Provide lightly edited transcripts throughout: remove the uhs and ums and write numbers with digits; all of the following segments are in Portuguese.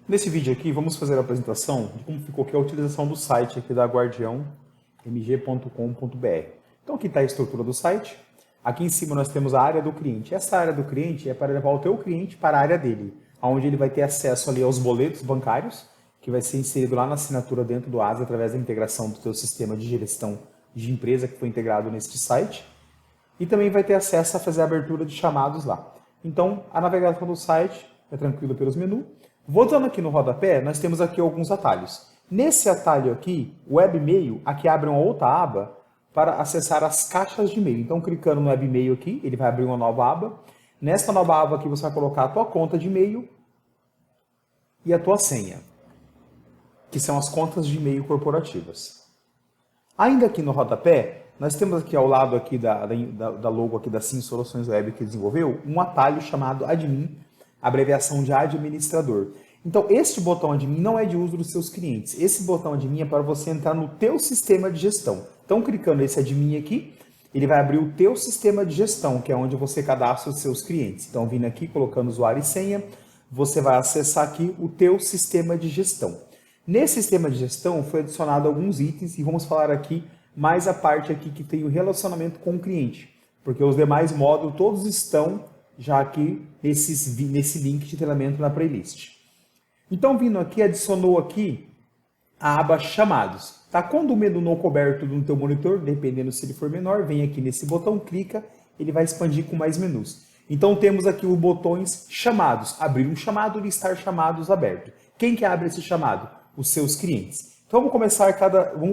Nesse vídeo aqui, vamos fazer a apresentação de como ficou aqui a utilização do site aqui da guardiãomg.com.br. Então aqui está a estrutura do site. Aqui em cima nós temos a área do cliente. Essa área do cliente é para levar o teu cliente para a área dele, onde ele vai ter acesso ali aos boletos bancários, que vai ser inserido lá na assinatura dentro do ASA através da integração do teu sistema de gestão de empresa que foi integrado neste site. E também vai ter acesso a fazer a abertura de chamados lá. Então, a navegação do site é tranquila pelos menus. Voltando aqui no rodapé, nós temos aqui alguns atalhos. Nesse atalho aqui, Webmail, aqui abre uma outra aba para acessar as caixas de e-mail. Então, clicando no Webmail aqui, ele vai abrir uma nova aba. Nesta nova aba aqui, você vai colocar a tua conta de e-mail e a tua senha, que são as contas de e-mail corporativas. Ainda aqui no rodapé, nós temos aqui ao lado aqui da logo aqui da Sim Soluções Web que desenvolveu, um atalho chamado Admin, abreviação de administrador. Então, este botão Admin não é de uso dos seus clientes. Esse botão Admin é para você entrar no teu sistema de gestão. Então, clicando nesse Admin aqui, ele vai abrir o teu sistema de gestão, que é onde você cadastra os seus clientes. Então, vindo aqui, colocando usuário e senha, você vai acessar aqui o teu sistema de gestão. Nesse sistema de gestão foi adicionado alguns itens e vamos falar aqui mais a parte aqui que tem o relacionamento com o cliente, porque os demais módulos todos estão já aqui nesse link de treinamento na playlist. Então, vindo aqui, adicionou aqui a aba chamados. Tá? Quando o menu não coberto no teu monitor, dependendo se ele for menor, vem aqui nesse botão, clica, ele vai expandir com mais menus. Então, temos aqui os botões chamados, abrir um chamado, listar chamados aberto. Quem que abre esse chamado? Os seus clientes. Então, vamos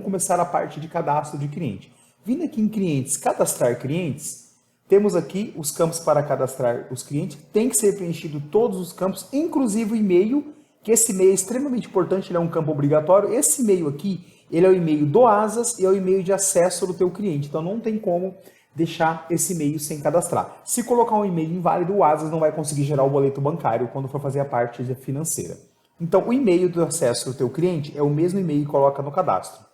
começar a parte de cadastro de cliente. Vindo aqui em clientes, cadastrar clientes, temos aqui os campos para cadastrar os clientes. Tem que ser preenchido todos os campos, inclusive o e-mail, que esse e-mail é extremamente importante, ele é um campo obrigatório. Esse e-mail aqui, ele é o e-mail do ASAS e é o e-mail de acesso do teu cliente. Então, não tem como deixar esse e-mail sem cadastrar. Se colocar um e-mail inválido, o ASAS não vai conseguir gerar o boleto bancário quando for fazer a parte financeira. Então, o e-mail do acesso do teu cliente é o mesmo e-mail que coloca no cadastro.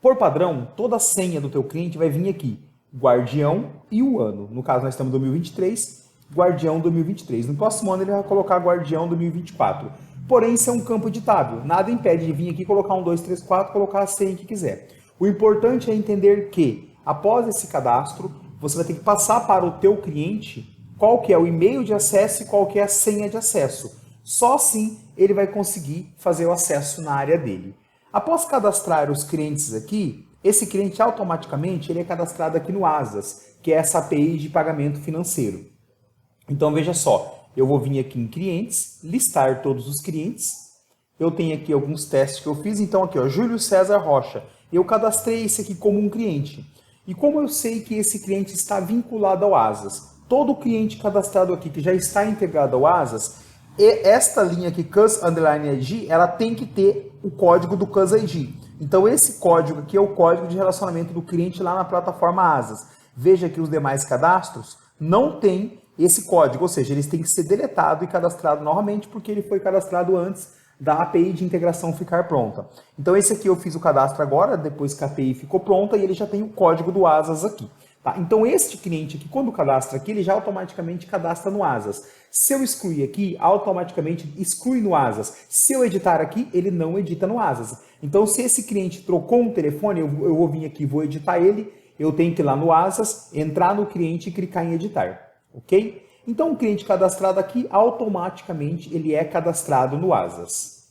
Por padrão, toda a senha do teu cliente vai vir aqui, Guardião e o ano. No caso, nós estamos em 2023, Guardião 2023. No próximo ano, ele vai colocar Guardião 2024. Porém, isso é um campo editável. Nada impede de vir aqui, colocar 1, 2, 3, 4, colocar a senha que quiser. O importante é entender que, após esse cadastro, você vai ter que passar para o teu cliente qual que é o e-mail de acesso e qual que é a senha de acesso. Só assim ele vai conseguir fazer o acesso na área dele. Após cadastrar os clientes aqui, esse cliente automaticamente ele é cadastrado aqui no ASAS, que é essa API de pagamento financeiro. Então veja só, eu vou vir aqui em clientes, listar todos os clientes. Eu tenho aqui alguns testes que eu fiz, então aqui ó, Júlio César Rocha. Eu cadastrei esse aqui como um cliente. E como eu sei que esse cliente está vinculado ao ASAS? Todo cliente cadastrado aqui que já está integrado ao ASAS, e esta linha aqui, CUS_ID, ela tem que ter o código do CUS_ID. Então, esse código aqui é o código de relacionamento do cliente lá na plataforma ASAS. Veja que os demais cadastros não têm esse código, ou seja, eles têm que ser deletados e cadastrados novamente porque ele foi cadastrado antes da API de integração ficar pronta. Então, esse aqui eu fiz o cadastro agora, depois que a API ficou pronta e ele já tem o código do ASAS aqui. Tá? Então, este cliente aqui, quando cadastra aqui, ele já automaticamente cadastra no ASAS. Se eu excluir aqui, automaticamente exclui no ASAS. Se eu editar aqui, ele não edita no ASAS. Então, se esse cliente trocou um telefone, eu vou vir aqui, vou editar ele, eu tenho que ir lá no ASAS, entrar no cliente e clicar em editar. Ok? Então, o cliente cadastrado aqui, automaticamente ele é cadastrado no ASAS.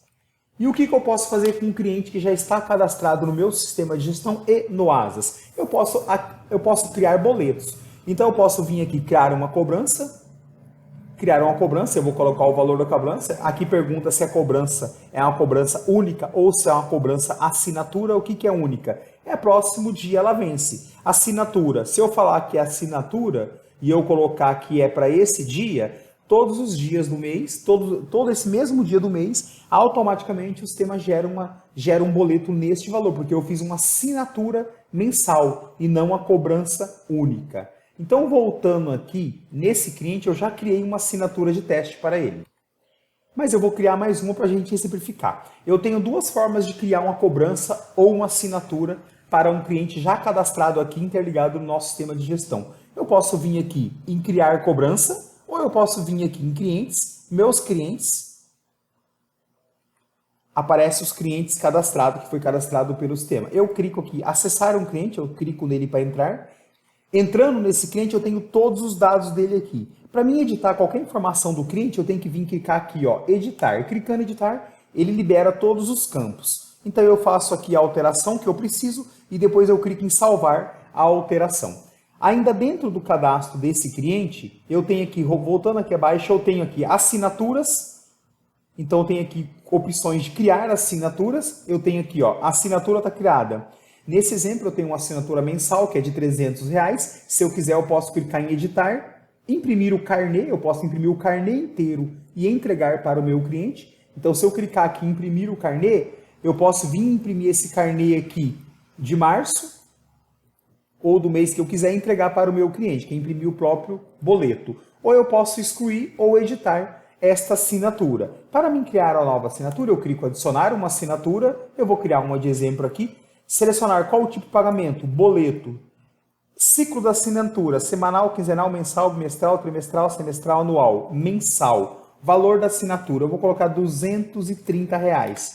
E o que eu posso fazer com um cliente que já está cadastrado no meu sistema de gestão e no ASAS? Eu posso criar boletos. Então, eu posso vir aqui criar uma cobrança, eu vou colocar o valor da cobrança. Aqui pergunta se a cobrança é uma cobrança única ou se é uma cobrança assinatura. O que é única? É próximo dia ela vence. Assinatura, se eu falar que é assinatura e eu colocar que é para esse dia, todos os dias do mês, todo esse mesmo dia do mês, automaticamente o sistema gera um boleto neste valor, porque eu fiz uma assinatura mensal e não a cobrança única. Então, voltando aqui, nesse cliente eu já criei uma assinatura de teste para ele. Mas eu vou criar mais uma para a gente simplificar. Eu tenho duas formas de criar uma cobrança ou uma assinatura para um cliente já cadastrado aqui, interligado no nosso sistema de gestão. Eu posso vir aqui em criar cobrança, ou eu posso vir aqui em clientes, meus clientes, aparece os clientes cadastrados, que foi cadastrado pelo sistema. Eu clico aqui, acessar um cliente, eu clico nele para entrar. Entrando nesse cliente, eu tenho todos os dados dele aqui. Para mim editar qualquer informação do cliente, eu tenho que vir clicar aqui, ó, editar. Clicando em editar, ele libera todos os campos. Então eu faço aqui a alteração que eu preciso e depois eu clico em salvar a alteração. Ainda dentro do cadastro desse cliente, eu tenho aqui, voltando aqui abaixo, eu tenho aqui assinaturas. Então eu tenho aqui opções de criar assinaturas. Eu tenho aqui, ó, a assinatura está criada. Nesse exemplo eu tenho uma assinatura mensal que é de R$300. Se eu quiser eu posso clicar em editar. Imprimir o carnê, eu posso imprimir o carnê inteiro e entregar para o meu cliente. Então, se eu clicar aqui em imprimir o carnê, eu posso vir imprimir esse carnê aqui de março ou do mês que eu quiser entregar para o meu cliente, que imprimir o próprio boleto. Ou eu posso excluir ou editar esta assinatura. Para mim criar uma nova assinatura, eu clico adicionar uma assinatura, eu vou criar uma de exemplo aqui, selecionar qual o tipo de pagamento, boleto, ciclo da assinatura, semanal, quinzenal, mensal, bimestral, trimestral, semestral, anual, mensal. Valor da assinatura, eu vou colocar R$230.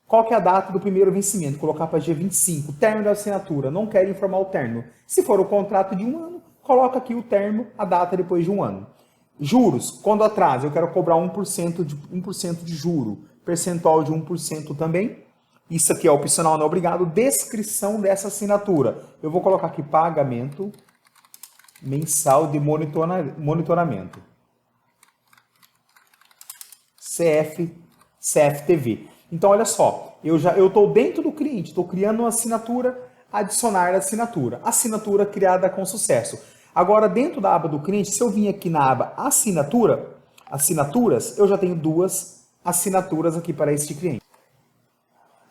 Qual que é a data do primeiro vencimento? Colocar para dia 25. Término da assinatura, não quero informar o término. Se for o contrato de 1 ano, coloca aqui o término, a data depois de 1 ano. Juros, quando atrasa, eu quero cobrar 1% de juro, percentual de 1% também. Isso aqui é opcional, não é obrigado. Descrição dessa assinatura. Eu vou colocar aqui pagamento mensal de monitoramento. CFTV. Então, olha só. Eu estou dentro do cliente. Estou criando uma assinatura, adicionar assinatura. Assinatura criada com sucesso. Agora, dentro da aba do cliente, se eu vim aqui na aba assinaturas, eu já tenho 2 assinaturas aqui para este cliente.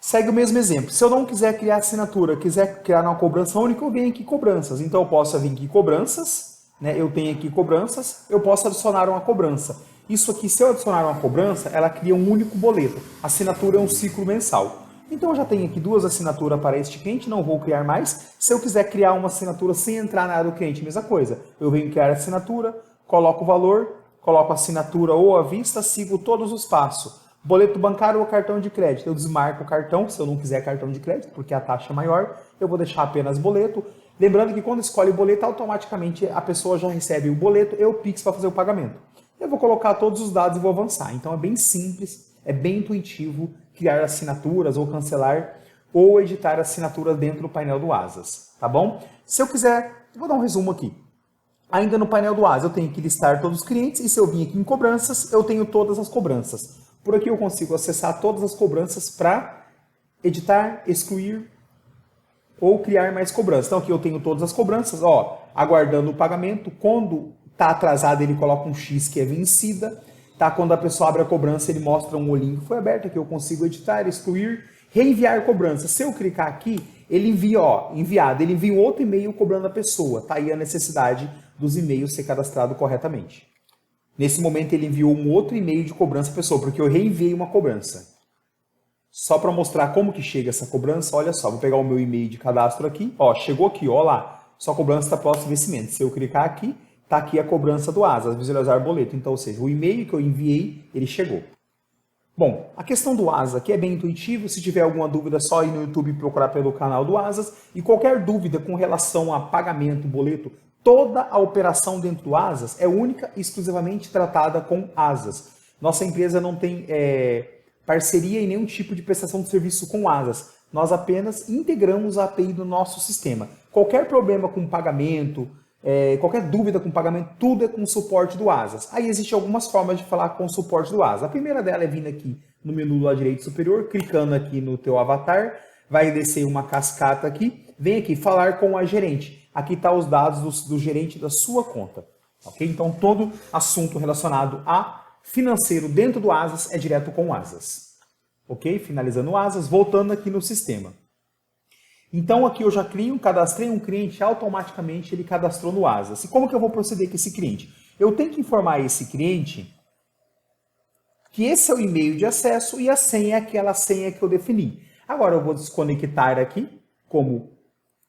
Segue o mesmo exemplo. Se eu não quiser criar assinatura, quiser criar uma cobrança única, eu venho aqui cobranças. Então eu posso vir aqui cobranças, né? Eu tenho aqui cobranças, eu posso adicionar uma cobrança. Isso aqui, se eu adicionar uma cobrança, ela cria um único boleto. A assinatura é um ciclo mensal. Então eu já tenho aqui 2 assinaturas para este cliente, não vou criar mais. Se eu quiser criar uma assinatura sem entrar na área do cliente, mesma coisa. Eu venho criar a assinatura, coloco o valor, coloco a assinatura ou à vista, sigo todos os passos. Boleto bancário ou cartão de crédito. Eu desmarco o cartão, se eu não quiser cartão de crédito, porque a taxa é maior, eu vou deixar apenas boleto. Lembrando que quando escolhe o boleto, automaticamente a pessoa já recebe o boleto e o Pix para fazer o pagamento. Eu vou colocar todos os dados e vou avançar. Então é bem simples, é bem intuitivo criar assinaturas ou cancelar ou editar assinaturas dentro do painel do Asas, tá bom? Se eu quiser, vou dar um resumo aqui. Ainda no painel do Asas eu tenho que listar todos os clientes e se eu vir aqui em cobranças, eu tenho todas as cobranças. Por aqui eu consigo acessar todas as cobranças para editar, excluir ou criar mais cobranças. Então aqui eu tenho todas as cobranças, ó, aguardando o pagamento. Quando está atrasado ele coloca um X que é vencida. Tá? Quando a pessoa abre a cobrança ele mostra um olhinho que foi aberto. Aqui eu consigo editar, excluir, reenviar cobrança. Se eu clicar aqui, ele envia, ó, enviado. Ele envia um outro e-mail cobrando a pessoa. Tá aí a necessidade dos e-mails ser cadastrado corretamente. Nesse momento ele enviou um outro e-mail de cobrança à pessoa, porque eu reenviei uma cobrança. Só para mostrar como que chega essa cobrança, olha só, vou pegar o meu e-mail de cadastro aqui, ó, chegou aqui, ó lá, sua cobrança está próximo vencimento. Se eu clicar aqui, tá aqui a cobrança do Asas, visualizar boleto. Então, ou seja, o e-mail que eu enviei, ele chegou. Bom, a questão do Asas aqui é bem intuitivo, se tiver alguma dúvida, é só ir no YouTube e procurar pelo canal do Asas, e qualquer dúvida com relação a pagamento, boleto, toda a operação dentro do Asas é única e exclusivamente tratada com Asas. Nossa empresa não tem parceria em nenhum tipo de prestação de serviço com Asas. Nós apenas integramos a API do nosso sistema. Qualquer problema com pagamento, qualquer dúvida com pagamento, tudo é com o suporte do Asas. Aí existem algumas formas de falar com o suporte do Asas. A primeira dela é vindo aqui no menu do lado direito superior, clicando aqui no teu avatar, vai descer uma cascata aqui, vem aqui, falar com a gerente. Aqui está os dados do gerente da sua conta. Okay? Então, todo assunto relacionado a financeiro dentro do Asas é direto com o Asas. Ok? Finalizando o Asas, voltando aqui no sistema. Então, aqui eu já cadastrei um cliente, automaticamente ele cadastrou no Asas. E como que eu vou proceder com esse cliente? Eu tenho que informar esse cliente que esse é o e-mail de acesso e a senha é aquela senha que eu defini. Agora eu vou desconectar aqui como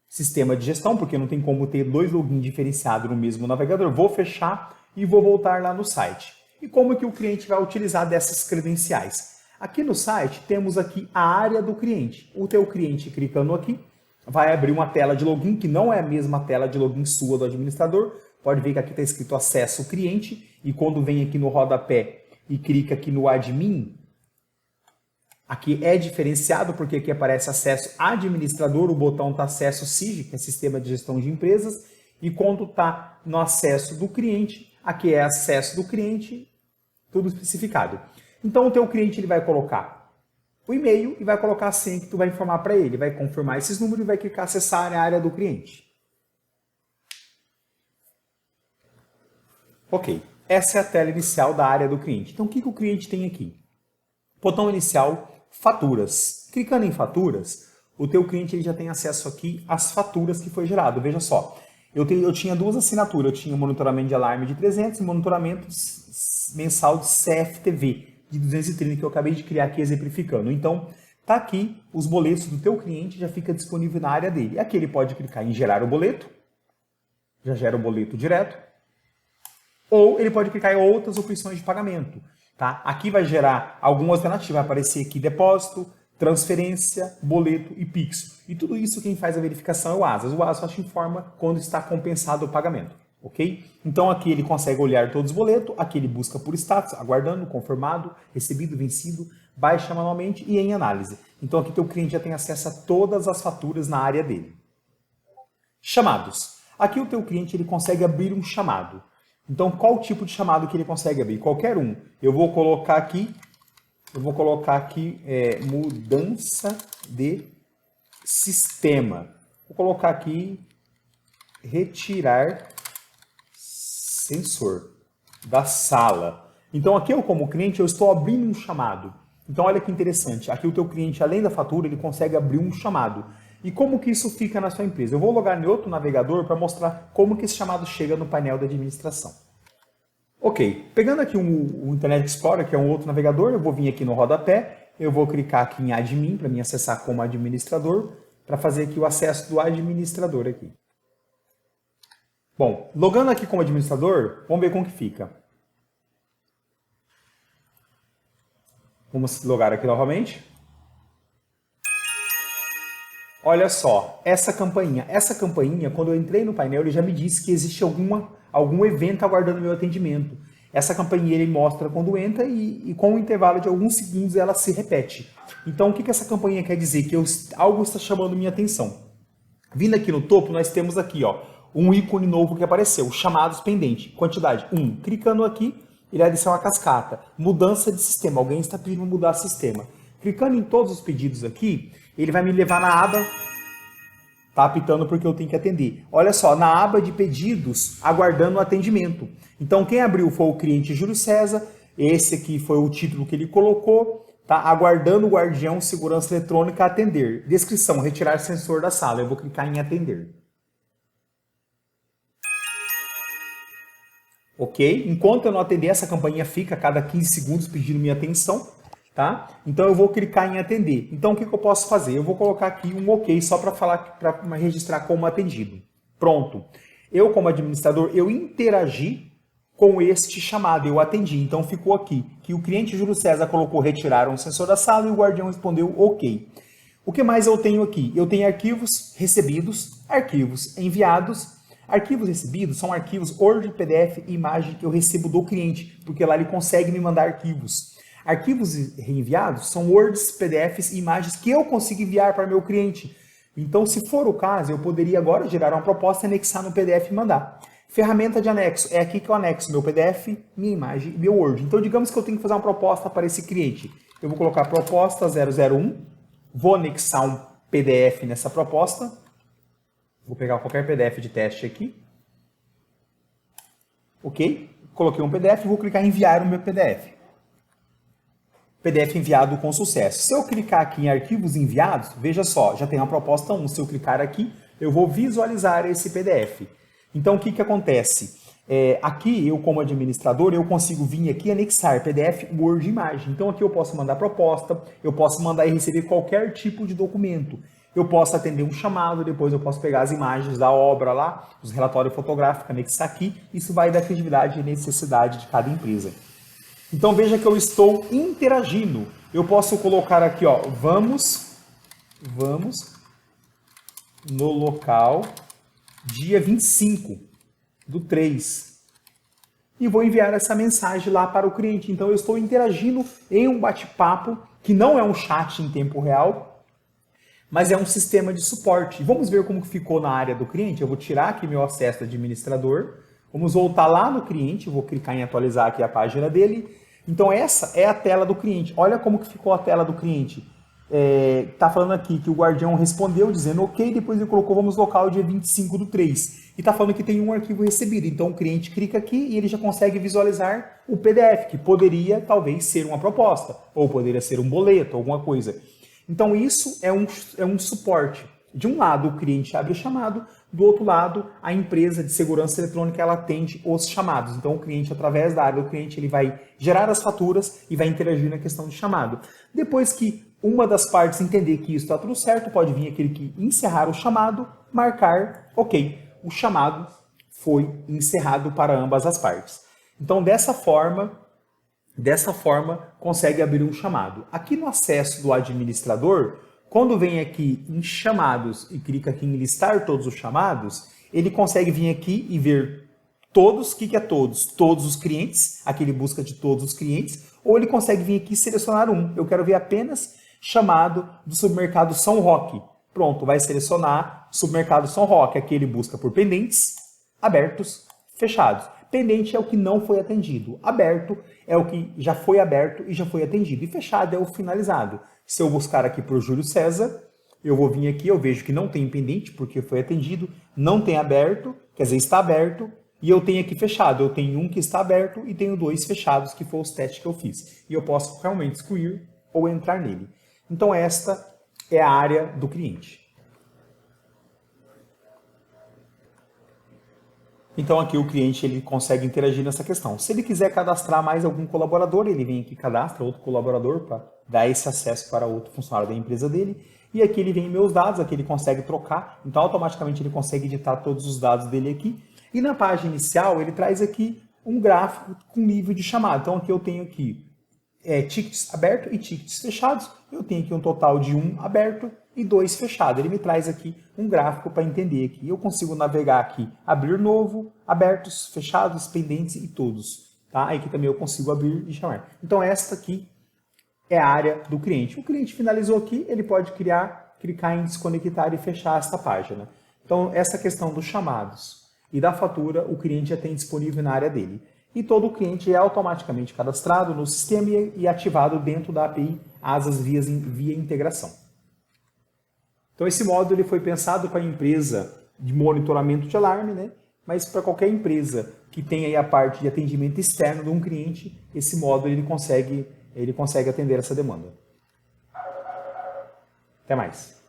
sistema de gestão, porque não tem como ter 2 logins diferenciados no mesmo navegador. Vou fechar e vou voltar lá no site. E como que o cliente vai utilizar dessas credenciais? Aqui no site temos aqui a área do cliente. O teu cliente clicando aqui vai abrir uma tela de login, que não é a mesma tela de login sua do administrador. Pode ver que aqui está escrito acesso cliente, e quando vem aqui no rodapé e clica aqui no admin, aqui é diferenciado porque aqui aparece acesso administrador, o botão está acesso SIG, que é sistema de gestão de empresas, e quando está no acesso do cliente, aqui é acesso do cliente, tudo especificado. Então o teu cliente ele vai colocar o e-mail e vai colocar a senha que tu vai informar para ele, vai confirmar esses números e vai clicar acessar a área do cliente. Ok, essa é a tela inicial da área do cliente. Então o que o cliente tem aqui? Botão inicial, faturas. Clicando em faturas, o teu cliente ele já tem acesso aqui às faturas que foi gerado. Veja só, eu tinha duas assinaturas, eu tinha monitoramento de alarme de 300 e monitoramento mensal de CFTV de 230 que eu acabei de criar aqui exemplificando. Então, tá aqui os boletos do teu cliente, já fica disponível na área dele. Aqui ele pode clicar em gerar o boleto, já gera o boleto direto, ou ele pode clicar em outras opções de pagamento. Tá? Aqui vai gerar alguma alternativa, vai aparecer aqui depósito, transferência, boleto e Pix. E tudo isso quem faz a verificação é o ASAS. O ASAS só te informa quando está compensado o pagamento. Ok? Então aqui ele consegue olhar todos os boletos, aqui ele busca por status, aguardando, confirmado, recebido, vencido, baixa manualmente e em análise. Então aqui teu cliente já tem acesso a todas as faturas na área dele. Chamados. Aqui o teu cliente ele consegue abrir um chamado. Então qual tipo de chamado que ele consegue abrir? Qualquer um. Eu vou colocar aqui mudança de sistema. Vou colocar aqui retirar sensor da sala. Então aqui eu como cliente eu estou abrindo um chamado. Então olha que interessante, aqui o teu cliente além da fatura ele consegue abrir um chamado. E como que isso fica na sua empresa? Eu vou logar em outro navegador para mostrar como que esse chamado chega no painel da administração. Ok, pegando aqui o Internet Explorer, que é um outro navegador, eu vou vir aqui no rodapé, eu vou clicar aqui em admin para me acessar como administrador, para fazer aqui o acesso do administrador aqui. Bom, logando aqui como administrador, vamos ver como que fica. Vamos logar aqui novamente. Olha só, essa campainha, quando eu entrei no painel, ele já me disse que existe algum evento aguardando meu atendimento. Essa campainha ele mostra quando entra e com um intervalo de alguns segundos ela se repete. Então o que essa campainha quer dizer? Que algo está chamando minha atenção. Vindo aqui no topo, nós temos aqui um ícone novo que apareceu, chamados pendente, quantidade 1. Clicando aqui, ele adiciona uma cascata, mudança de sistema, alguém está pedindo mudar de sistema. Clicando em todos os pedidos aqui, ele vai me levar na aba, tá apitando porque eu tenho que atender. Olha só, na aba de pedidos, aguardando o atendimento. Então quem abriu foi o cliente Júlio César, esse aqui foi o título que ele colocou, tá? Aguardando o guardião segurança eletrônica atender. Descrição, retirar sensor da sala, eu vou clicar em atender. Ok? Enquanto eu não atender, essa campainha fica a cada 15 segundos pedindo minha atenção. Tá? Então eu vou clicar em atender. Então o que eu posso fazer? Eu vou colocar aqui um OK só para registrar como atendido. Pronto. Eu como administrador, eu interagi com este chamado, eu atendi. Então ficou aqui que o cliente Júlio César colocou retirar um sensor da sala e o guardião respondeu OK. O que mais eu tenho aqui? Eu tenho arquivos recebidos, arquivos enviados. Arquivos recebidos são arquivos Word, PDF e imagem que eu recebo do cliente, porque lá ele consegue me mandar arquivos. Arquivos reenviados são Words, PDFs e imagens que eu consigo enviar para meu cliente. Então, se for o caso, eu poderia agora gerar uma proposta, anexar no PDF e mandar. Ferramenta de anexo. É aqui que eu anexo meu PDF, minha imagem e meu Word. Então, digamos que eu tenho que fazer uma proposta para esse cliente. Eu vou colocar proposta 001, vou anexar um PDF nessa proposta. Vou pegar qualquer PDF de teste aqui. Ok? Coloquei um PDF e vou clicar em enviar o meu PDF. PDF enviado com sucesso. Se eu clicar aqui em arquivos enviados, veja só, já tem a proposta 1. Se eu clicar aqui, eu vou visualizar esse PDF. Então, o que acontece? Aqui, eu como administrador, eu consigo vir aqui e anexar PDF, Word e imagem. Então, aqui eu posso mandar proposta, eu posso mandar e receber qualquer tipo de documento. Eu posso atender um chamado, depois eu posso pegar as imagens da obra lá, os relatórios fotográficos, anexar aqui. Isso vai da criatividade e necessidade de cada empresa. Então veja que eu estou interagindo. Eu posso colocar aqui, ó, vamos no local dia 25/3 e vou enviar essa mensagem lá para o cliente. Então eu estou interagindo em um bate-papo que não é um chat em tempo real, mas é um sistema de suporte. Vamos ver como ficou na área do cliente. Eu vou tirar aqui meu acesso de administrador. Vamos voltar lá no cliente. Vou clicar em atualizar aqui a página dele. Então essa é a tela do cliente. Olha como que ficou a tela do cliente. Tá falando aqui que o guardião respondeu dizendo ok, depois ele colocou vamos local dia 25/3. E tá falando que tem um arquivo recebido. Então o cliente clica aqui e ele já consegue visualizar o PDF, que poderia talvez ser uma proposta, ou poderia ser um boleto, alguma coisa. Então isso é um suporte. De um lado o cliente abre o chamado, do outro lado a empresa de segurança eletrônica ela atende os chamados. Então o cliente, através da área do cliente, ele vai gerar as faturas e vai interagir na questão de chamado. Depois que uma das partes entender que isso está tudo certo, pode vir aquele que encerrar o chamado, marcar, ok, o chamado foi encerrado para ambas as partes. Então dessa forma consegue abrir um chamado. Aqui no acesso do administrador, quando vem aqui em chamados e clica aqui em listar todos os chamados, ele consegue vir aqui e ver todos, o que é todos? Todos os clientes, aqui ele busca de todos os clientes, ou ele consegue vir aqui e selecionar um. Eu quero ver apenas chamado do supermercado São Roque. Pronto, vai selecionar supermercado São Roque. Aqui ele busca por pendentes, abertos, fechados. Pendente é o que não foi atendido. Aberto é o que já foi aberto e já foi atendido. E fechado é o finalizado. Se eu buscar aqui por Júlio César, eu vou vir aqui, eu vejo que não tem pendente porque foi atendido, não tem aberto, quer dizer, está aberto, e eu tenho aqui fechado. Eu tenho um que está aberto e tenho dois fechados, que foram os testes que eu fiz. E eu posso realmente excluir ou entrar nele. Então esta é a área do cliente. Então aqui o cliente ele consegue interagir nessa questão. Se ele quiser cadastrar mais algum colaborador, ele vem aqui, cadastra outro colaborador para dar esse acesso para outro funcionário da empresa dele. E aqui ele vem meus dados, aqui ele consegue trocar, então automaticamente ele consegue editar todos os dados dele aqui. E na página inicial ele traz aqui um gráfico com nível de chamada. Então aqui eu tenho aqui tickets abertos e tickets fechados. Eu tenho aqui um total de 1 aberto e 2 fechados. Ele me traz aqui um gráfico para entender aqui. Eu consigo navegar aqui, abrir novo, abertos, fechados, pendentes e todos. Tá? Aqui também eu consigo abrir e chamar. Então esta aqui é a área do cliente. O cliente finalizou aqui, ele pode clicar em desconectar e fechar esta página. Então essa questão dos chamados e da fatura, o cliente já tem disponível na área dele. E todo o cliente é automaticamente cadastrado no sistema e ativado dentro da API Asas via integração. Então esse módulo ele foi pensado para a empresa de monitoramento de alarme, né? Mas para qualquer empresa que tenha aí a parte de atendimento externo de um cliente, esse módulo ele consegue atender essa demanda. Até mais.